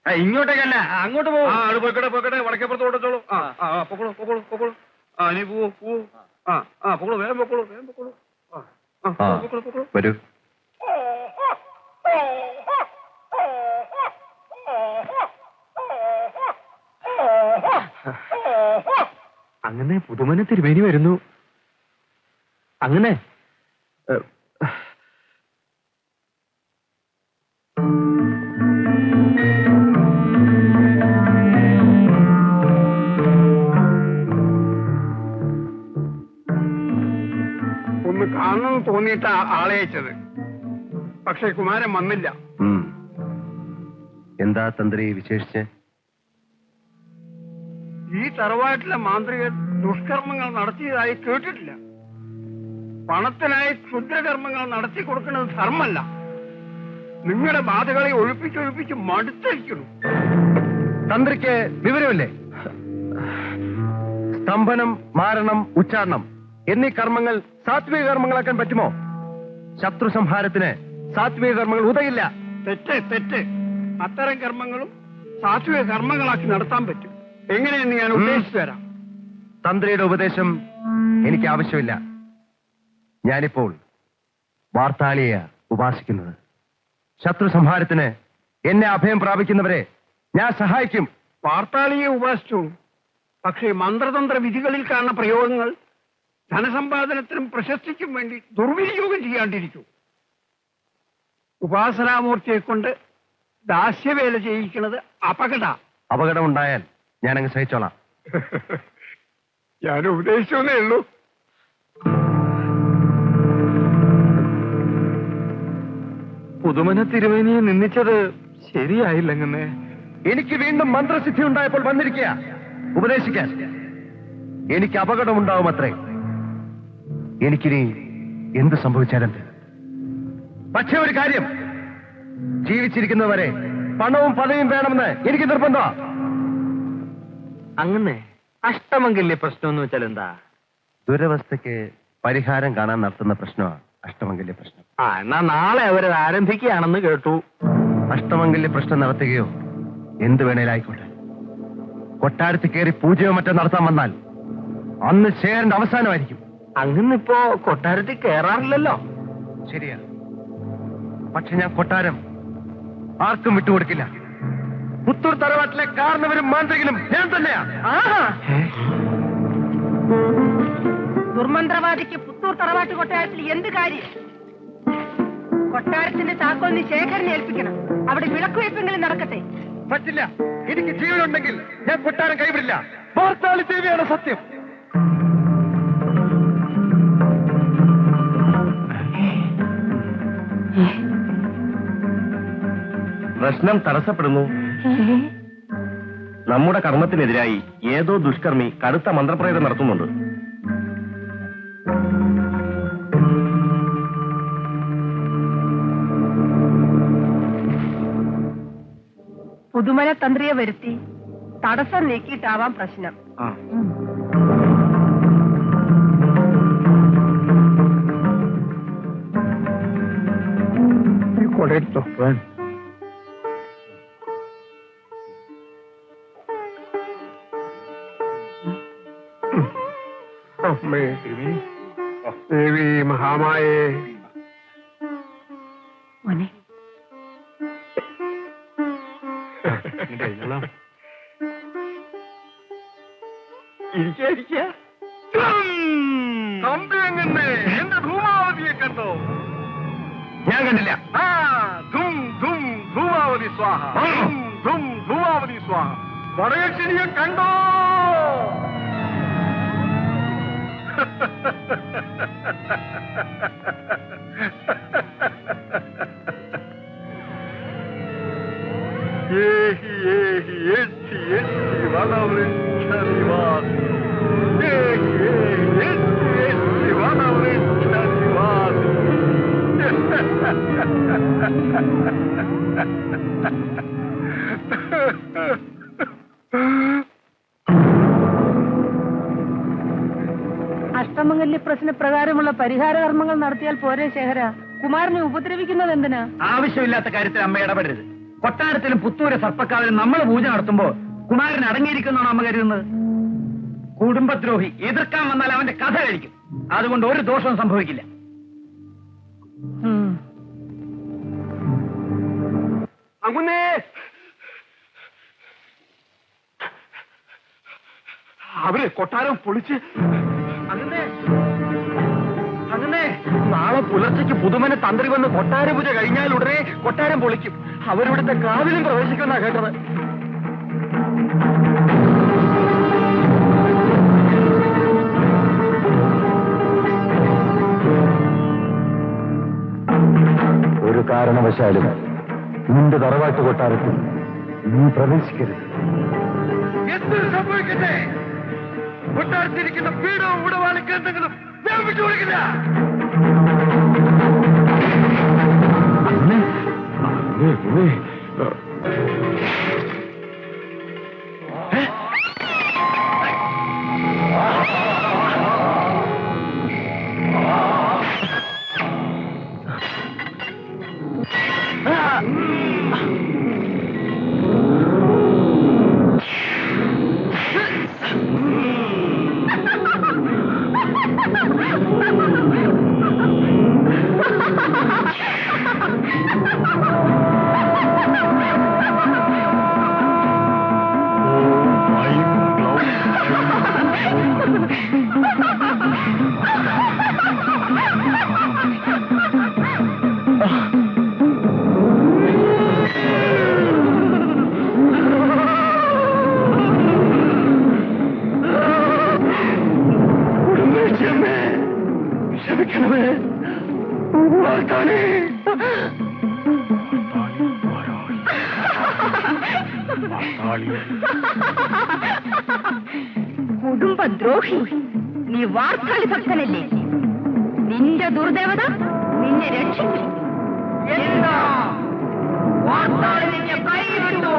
ഇങ്ങോട്ടേക്കല്ല, അങ്ങോട്ട് പോകും. പോയിക്കട്ടെ പോയിക്കട്ടെ, വടക്കേപ്പുറത്ത് ഓടിച്ചോളൂ. പൊക്കോളൂ പൊക്കോളൂ പൊക്കോളൂ. നീ പോവൂ പോവൂ. പൊക്കോളൂ, വേഗം പൊക്കോളൂ, വേഗം പൊക്കോളൂ. പൊക്കോളൂ പൊക്കോളൂ. വരൂ. അങ്ങനെ പുതുമന തിരുമേനി വരുന്നു. അങ്ങനെ ഒന്ന് കാണണമെന്ന് തോന്നിയിട്ട് ആളെ അയച്ചത്. പക്ഷെ കുമാരൻ വന്നില്ല. എന്താ തന്ത്രി വിശേഷിച്ച്? ഈ തറവാട്ടിലെ മാന്ത്രികൻ ദുഷ്കർമ്മങ്ങൾ നടത്തിയതായി കേട്ടിട്ടില്ല. പണത്തിനായി ക്ഷുദ്രകർമ്മങ്ങൾ നടത്തി കൊടുക്കുന്നത് ധർമ്മല്ല. നിങ്ങളുടെ ബാധകളെ ഒഴിപ്പിച്ചൊഴിപ്പിച്ച് മടുത്തിരിക്കുന്നു. തന്ത്രിക്ക് വിവരമില്ലേ? സ്തംഭനം, മാരണം, ഉച്ചാരണം എന്നീ കർമ്മങ്ങൾ സാത്വിക കർമ്മങ്ങളാക്കാൻ പറ്റുമോ? ശത്രു സംഹാരത്തിന് സാത്വിക കർമ്മങ്ങൾ ഉതയില്ല. തെറ്റ് തെറ്റ്. അത്തരം കർമ്മങ്ങളും സാത്വിക കർമ്മങ്ങളാക്കി നടത്താൻ പറ്റും. എങ്ങനെയെന്ന് ഞാൻ ഉപദേശിച്ചു തരാം. തന്ത്രിയുടെ ഉപദേശം എനിക്ക് ആവശ്യമില്ല. ഞാനിപ്പോൾ വാർത്താളിയെ ഉപാസിക്കുന്നത്. ശത്രു സംഹാരത്തിന് എന്നെ അഭയം പ്രാപിക്കുന്നവരെ ഞാൻ സഹായിക്കും. വാർത്താളിയെ ഉപാസിച്ചു. പക്ഷേ മന്ത്രതന്ത്ര വിധികളിൽ കാണുന്ന പ്രയോഗങ്ങൾ ധനസമ്പാദനത്തിനും പ്രശസ്തിക്കും വേണ്ടി ദുർവിനിയോഗം ചെയ്യാണ്ടിരിക്കൂ. ഉപാസനാമൂർത്തിയെ കൊണ്ട് ദാസ്യവേല ചെയ്യിക്കുന്നത് അപകടമുണ്ടായാൽ ഞാനങ്ങ് സഹിച്ചോളാം. ഞാൻ ഉപദേശിച്ചേ ഉള്ളൂ. പുതുമന തിരുമേനിയെ നിന്ദിച്ചത് ശരിയായില്ലെങ്ങനെ. എനിക്ക് വീണ്ടും മന്ത്രസിദ്ധി ഉണ്ടായപ്പോൾ വന്നിരിക്കുക ഉപദേശിക്കാൻ. എനിക്ക് അപകടമുണ്ടാവും അത്രേ. എനിക്കിനി എന്ത് സംഭവിച്ചാലെന്ത്? പക്ഷേ ഒരു കാര്യം, ജീവിച്ചിരിക്കുന്നവരെ പണവും പദവിയും വേണമെന്ന് എനിക്ക് നിർബന്ധമാണ്. അങ്ങനെ അഷ്ടമംഗല്യ പ്രശ്നം എന്ന് വെച്ചാൽ എന്താ? ദുരവസ്ഥയ്ക്ക് പരിഹാരം കാണാൻ നടത്തുന്ന പ്രശ്നമാണ് അഷ്ടമംഗല്യ പ്രശ്നം. എന്നാ നാളെ അവരത് ആരംഭിക്കുകയാണെന്ന് കേട്ടു. അഷ്ടമംഗല്യ പ്രശ്നം നടത്തുകയോ എന്ത് വേണേലായിക്കോട്ടെ, കൊട്ടാരത്തിൽ കയറി പൂജയോ മറ്റോ നടത്താൻ വന്നാൽ അന്ന് ശേഖരന്റെ അവസാനമായിരിക്കും. അങ്ങനിപ്പോ കൊട്ടാരത്തിൽ കയറാറില്ലല്ലോ. ശരിയാ. പക്ഷെ ഞാൻ കൊട്ടാരം ആർക്കും വിട്ടുകൊടുക്കില്ല. പുത്തൂർ തറവാട്ടിലെ കാരണവരും മാന്ത്രികനും ഞാൻ തന്നെയാ. ദുർമന്ത്രവാദിക്ക് പുത്തൂർ തറവാട്ട് കൊട്ടാരത്തിൽ എന്ത് കാര്യം? കൊട്ടാരത്തിന്റെ താക്കോലിന് ശേഖരനെ ഏൽപ്പിക്കണം. അവിടെ വിളക്കുവയ്പ്പെങ്കിലും നടക്കട്ടെ. പറ്റില്ല. എനിക്ക് ജീവനുണ്ടെങ്കിൽ ഞാൻ കൊട്ടാരം കൈവിടില്ല. വാർത്താളി ദേവിയാണ് സത്യം. പ്രശ്നം തടസ്സപ്പെടുന്നു. നമ്മുടെ കർമ്മത്തിനെതിരായി ഏതോ ദുഷ്കർമ്മി കടുത്ത മന്ത്രപ്രയോഗം നടത്തുന്നുണ്ട്. പുതുമന തന്ത്രിയെ വരുത്തി തടസ്സം നീക്കിയിട്ടാവാം പ്രശ്നം. കൊടയെടുത്തോ. അമ്മേ ദേവി മഹാമായേ, മോനെ ഇരിക്കുക. തമ്പി എങ്ങനെ എന്റെ ധൂമാവതിയെ കണ്ടോ? ഞാൻ കണ്ടില്ല. ധും ധും ധൂമാവതി സ്വാഹ, ധും ധും ധൂമാവതി സ്വാഹ. വടയക്ഷിണിയെ കണ്ടോ? ഏഹി ഏഹി എച്ചി എച്ചി വനവൃക്ഷ നിവാസി, ഏഹി ഏഹി എച്ചി എച്ചി വനവൃക്ഷ നിവാസി. അഷ്ടമംഗല്യ പ്രശ്ന പ്രകാരമുള്ള പരിഹാര കർമ്മങ്ങൾ നടത്തിയാൽ പോരെ ശേഖര? കുമാരനെ ഉപദ്രവിക്കുന്നത് എന്തിനാ? ആവശ്യമില്ലാത്ത കാര്യത്തിൽ അമ്മ ഇടപെടരുത്. കൊട്ടാരത്തിലും പുത്തൂര് സർപ്പക്കാവിലും നമ്മൾ പൂജ നടത്തുമ്പോ കുമാരൻ അടങ്ങിയിരിക്കുന്നതാണ് അമ്മ കരുതുന്നത്? കുടുംബദ്രോഹി എതിർക്കാൻ വന്നാൽ അവന്റെ കഥ കഴിക്കും. അതുകൊണ്ട് ഒരു ദോഷവും സംഭവിക്കില്ല. അങ്ങുന്നേ അവര് കൊട്ടാരം പൊളിച്ച് അങ്ങനെ നാളെ പുലർച്ചയ്ക്ക് പുതുമന തന്ത്രി വന്ന് കൊട്ടാര പൂജ കഴിഞ്ഞാൽ ഉടനെ കൊട്ടാരം പൊളിക്കും. അവരിവിടുത്തെ കാവിലും പ്രവേശിക്കുന്ന കേട്ടത്. ഒരു കാരണവശാലും നിന്റെ തറവാട്ട് കൊട്ടാരത്തിൽ നീ പ്രവേശിക്കരുത്. എന്ത് സംഭവിക്കട്ടെ, കൊട്ടാരത്തിരിക്കുന്ന പീഠവും ഉടവാളിക്ക് എന്തെങ്കിലും വ്യാപിച്ചു കൊടുക്കില്ല. കുടുംബദ്രോഹി, നീ വാർത്താളി ഭക്തനല്ലേ? നിന്റെ ദുർദേവത നിന്നെ രക്ഷിക്കും. എന്താ വാർത്താളി നിന്നെ കൈവിട്ടു?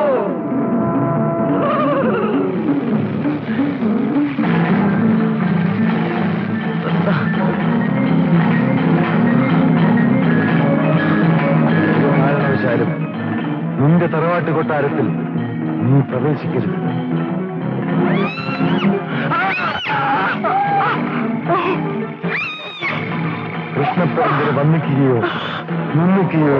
കാരണവശാലും നിന്റെ തറവാട്ട് കൊട്ടാരത്തിൽ നീ പ്രവേശിക്കരുത്. കൃഷ്ണപ്പരമ്പര വന്നിക്കുകയോ നിന്നിക്കുകയോ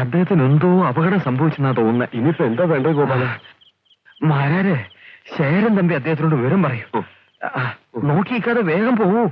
അദ്ദേഹത്തിന് എന്തോ അപകടം സംഭവിച്ചെന്നാ തോന്നുന്നത്. ഇനിയിപ്പോ എന്താ വേണ്ടത് ഗോപാല? മാരാരെ ശേരൻ തമ്പി അദ്ദേഹത്തിനോട് വിവരം പറയൂ. നോക്കിക്കാതെ വേഗം പോവൂ.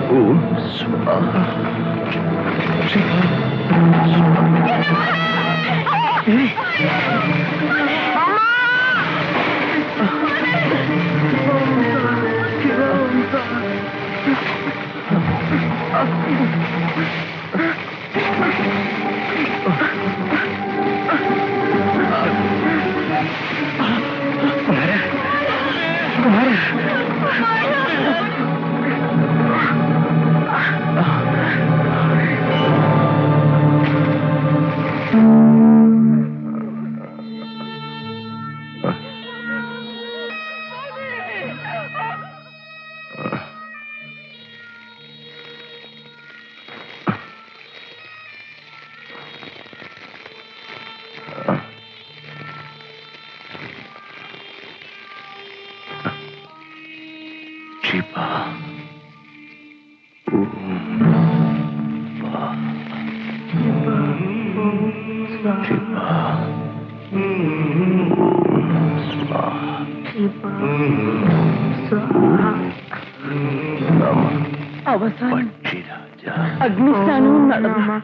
ഓം സ്വാഹ. അവസാനം അഗ്നിസ്നാനവും നടന്നു.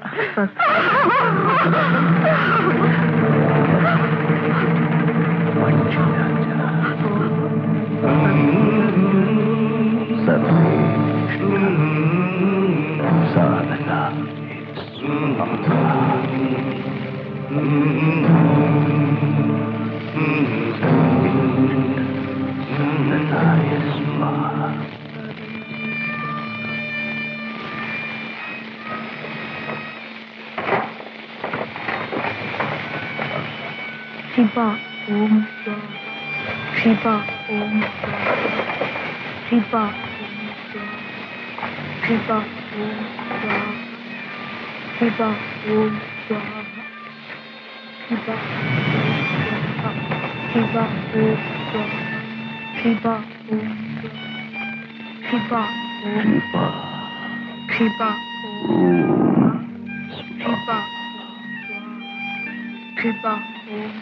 ശിവ ഓം ശിവ ഓം ശിവ ശിവ ഓം ശിവ ഓം ശിവ ശിവ ഓം ശിവ ഓം ശിവ ഓം ശിവ ശിവ ശിവ ഓം